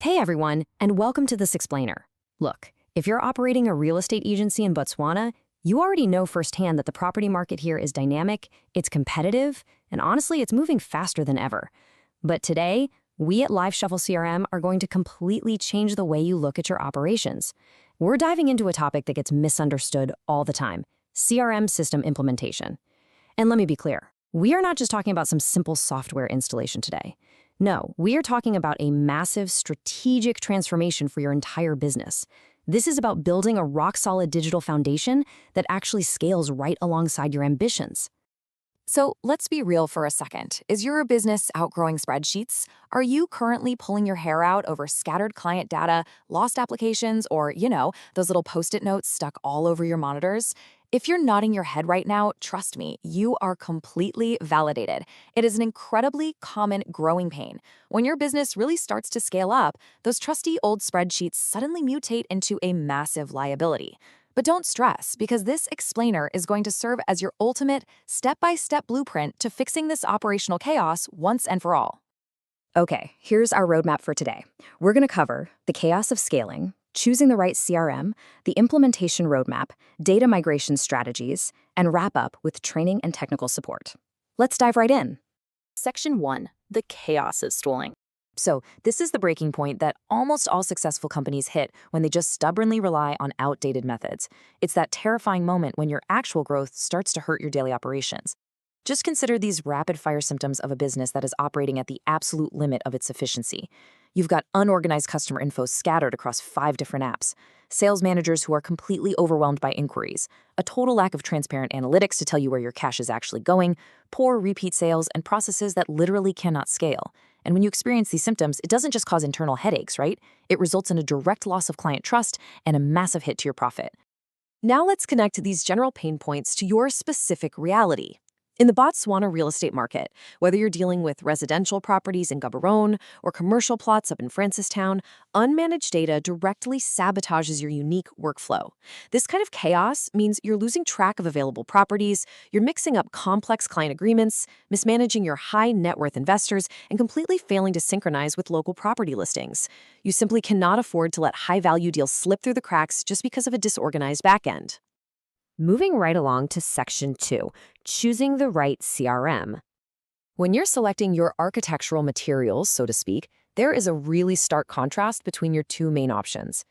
Hey everyone, and welcome to This Explainer. Look, if you're operating a real estate agency in Botswana, you already know firsthand that the property market here is dynamic, it's competitive, and honestly, it's moving faster than ever. But today, we at Live Shuffle CRM are going to completely change the way you look at your operations. We're diving into a topic that gets misunderstood all the time: CRM system implementation. And let me be clear, we are not just talking about some simple software installation today. No, we are talking about a massive strategic transformation for your entire business. This is about building a rock-solid digital foundation that actually scales right alongside your ambitions. So let's be real for a second. Is your business outgrowing spreadsheets? Are you currently pulling your hair out over scattered client data, lost applications, or, those little Post-it notes stuck all over your monitors? If you're nodding your head right now, trust me, you are completely validated. It is an incredibly common growing pain. When your business really starts to scale up, those trusty old spreadsheets suddenly mutate into a massive liability. But don't stress, because this explainer is going to serve as your ultimate step-by-step blueprint to fixing this operational chaos once and for all. Okay, here's our roadmap for today. We're going to cover the chaos of scaling, choosing the right CRM, the implementation roadmap, data migration strategies, and wrap up with training and technical support. Let's dive right in. Section 1. The chaos of scaling. So this is the breaking point that almost all successful companies hit when they just stubbornly rely on outdated methods. It's that terrifying moment when your actual growth starts to hurt your daily operations. Just consider these rapid-fire symptoms of a business that is operating at the absolute limit of its efficiency. You've got unorganized customer info scattered across 5 different apps, sales managers who are completely overwhelmed by inquiries, a total lack of transparent analytics to tell you where your cash is actually going, poor repeat sales, and processes that literally cannot scale. And when you experience these symptoms, it doesn't just cause internal headaches, right? It results in a direct loss of client trust and a massive hit to your profit. Now let's connect these general pain points to your specific reality. In the Botswana real estate market, whether you're dealing with residential properties in Gaborone or commercial plots up in Francistown, unmanaged data directly sabotages your unique workflow. This kind of chaos means you're losing track of available properties, you're mixing up complex client agreements, mismanaging your high net worth investors, and completely failing to synchronize with local property listings. You simply cannot afford to let high-value deals slip through the cracks just because of a disorganized backend. Moving right along to Section 2, choosing the right CRM. When you're selecting your architectural materials, so to speak, there is a really stark contrast between your two main options.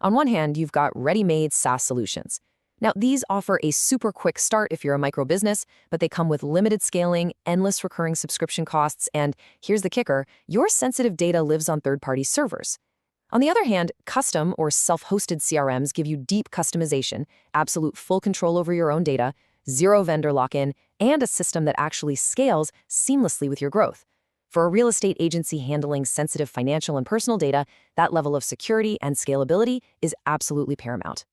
On one hand, you've got ready-made SaaS solutions. Now, these offer a super quick start if you're a micro business, but they come with limited scaling, endless recurring subscription costs, and here's the kicker: your sensitive data lives on third-party servers. On the other hand, custom or self-hosted CRMs give you deep customization, absolute full control over your own data, zero vendor lock-in, and a system that actually scales seamlessly with your growth. For a real estate agency handling sensitive financial and personal data, that level of security and scalability is absolutely paramount.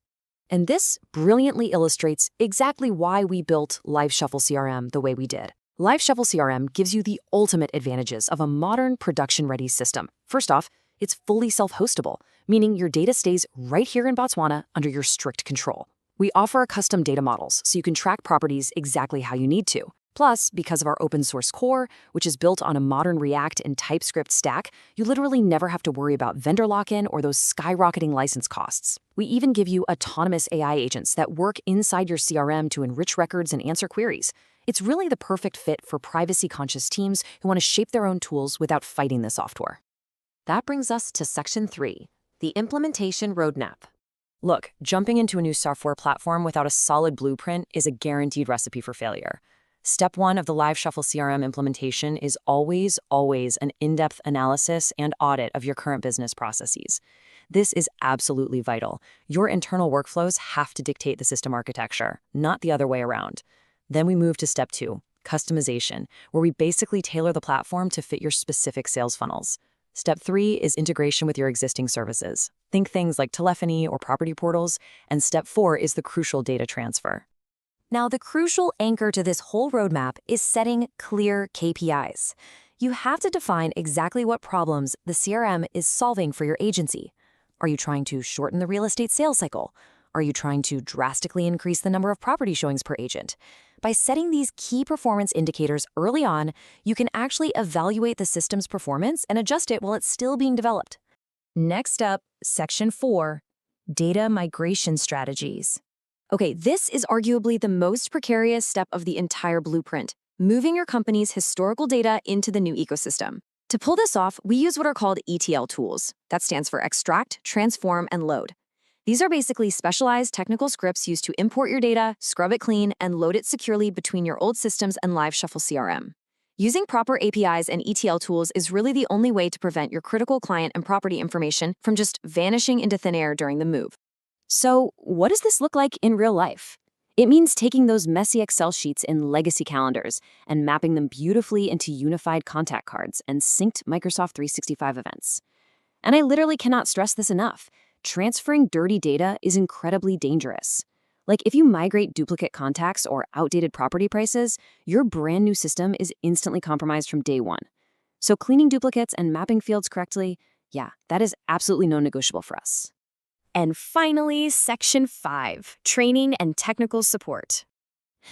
And this brilliantly illustrates exactly why we built Live Shuffle CRM the way we did. Live Shuffle CRM gives you the ultimate advantages of a modern production-ready system. First off, it's fully self-hostable, meaning your data stays right here in Botswana under your strict control. We offer custom data models so you can track properties exactly how you need to. Plus, because of our open source core, which is built on a modern React and TypeScript stack, you literally never have to worry about vendor lock-in or those skyrocketing license costs. We even give you autonomous AI agents that work inside your CRM to enrich records and answer queries. It's really the perfect fit for privacy-conscious teams who want to shape their own tools without fighting the software. That brings us to Section 3, the implementation roadmap. Look, jumping into a new software platform without a solid blueprint is a guaranteed recipe for failure. Step 1 of the Live Shuffle CRM implementation is always an in-depth analysis and audit of your current business processes. This is absolutely vital. Your internal workflows have to dictate the system architecture, not the other way around. Then we move to Step 2, customization, where we basically tailor the platform to fit your specific sales funnels. Step 3 is integration with your existing services. Think things like telephony or property portals. And Step 4 is the crucial data transfer. Now, the crucial anchor to this whole roadmap is setting clear KPIs. You have to define exactly what problems the CRM is solving for your agency. Are you trying to shorten the real estate sales cycle? Are you trying to drastically increase the number of property showings per agent? By setting these key performance indicators early on, you can actually evaluate the system's performance and adjust it while it's still being developed. Next up, Section 4, Data Migration Strategies. Okay, this is arguably the most precarious step of the entire blueprint, moving your company's historical data into the new ecosystem. To pull this off, we use what are called ETL tools. That stands for extract, transform, and load. These are basically specialized technical scripts used to import your data, scrub it clean, and load it securely between your old systems and Live Shuffle CRM. Using proper APIs and ETL tools is really the only way to prevent your critical client and property information from just vanishing into thin air during the move. So, what does this look like in real life? It means taking those messy Excel sheets in legacy calendars and mapping them beautifully into unified contact cards and synced Microsoft 365 events. And I literally cannot stress this enough. Transferring dirty data is incredibly dangerous. Like if you migrate duplicate contacts or outdated property prices, your brand new system is instantly compromised from day one. So cleaning duplicates and mapping fields correctly, yeah, that is absolutely non-negotiable for us. And finally, Section 5, Training and Technical Support.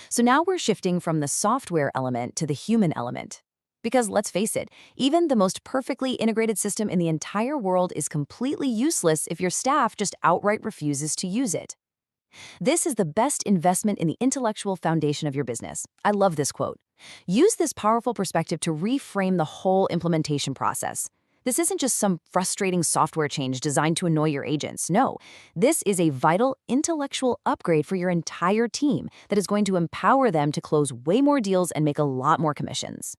So now we're shifting from the software element to the human element. Because let's face it, even the most perfectly integrated system in the entire world is completely useless if your staff just outright refuses to use it. This is the best investment in the intellectual foundation of your business. I love this quote. Use this powerful perspective to reframe the whole implementation process. This isn't just some frustrating software change designed to annoy your agents. No, this is a vital intellectual upgrade for your entire team that is going to empower them to close way more deals and make a lot more commissions.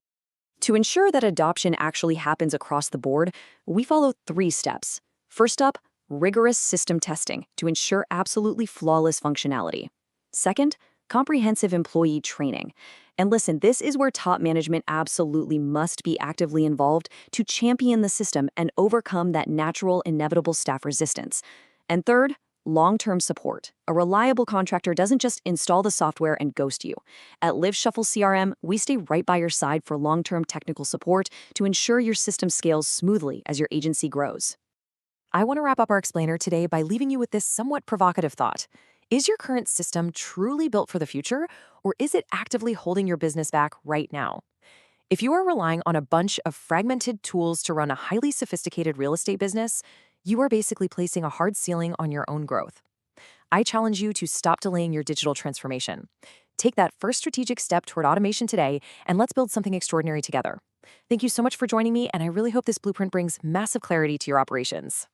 To ensure that adoption actually happens across the board, we follow 3 steps. First up, rigorous system testing to ensure absolutely flawless functionality. Second, comprehensive employee training. And listen, this is where top management absolutely must be actively involved to champion the system and overcome that natural, inevitable staff resistance. And third, long-term support. A reliable contractor doesn't just install the software and ghost you. At Live Shuffle CRM, we stay right by your side for long-term technical support to ensure your system scales smoothly as your agency grows. I want to wrap up our explainer today by leaving you with this somewhat provocative thought. Is your current system truly built for the future, or is it actively holding your business back right now? If you are relying on a bunch of fragmented tools to run a highly sophisticated real estate business, you are basically placing a hard ceiling on your own growth. I challenge you to stop delaying your digital transformation. Take that first strategic step toward automation today, and let's build something extraordinary together. Thank you so much for joining me, and I really hope this blueprint brings massive clarity to your operations.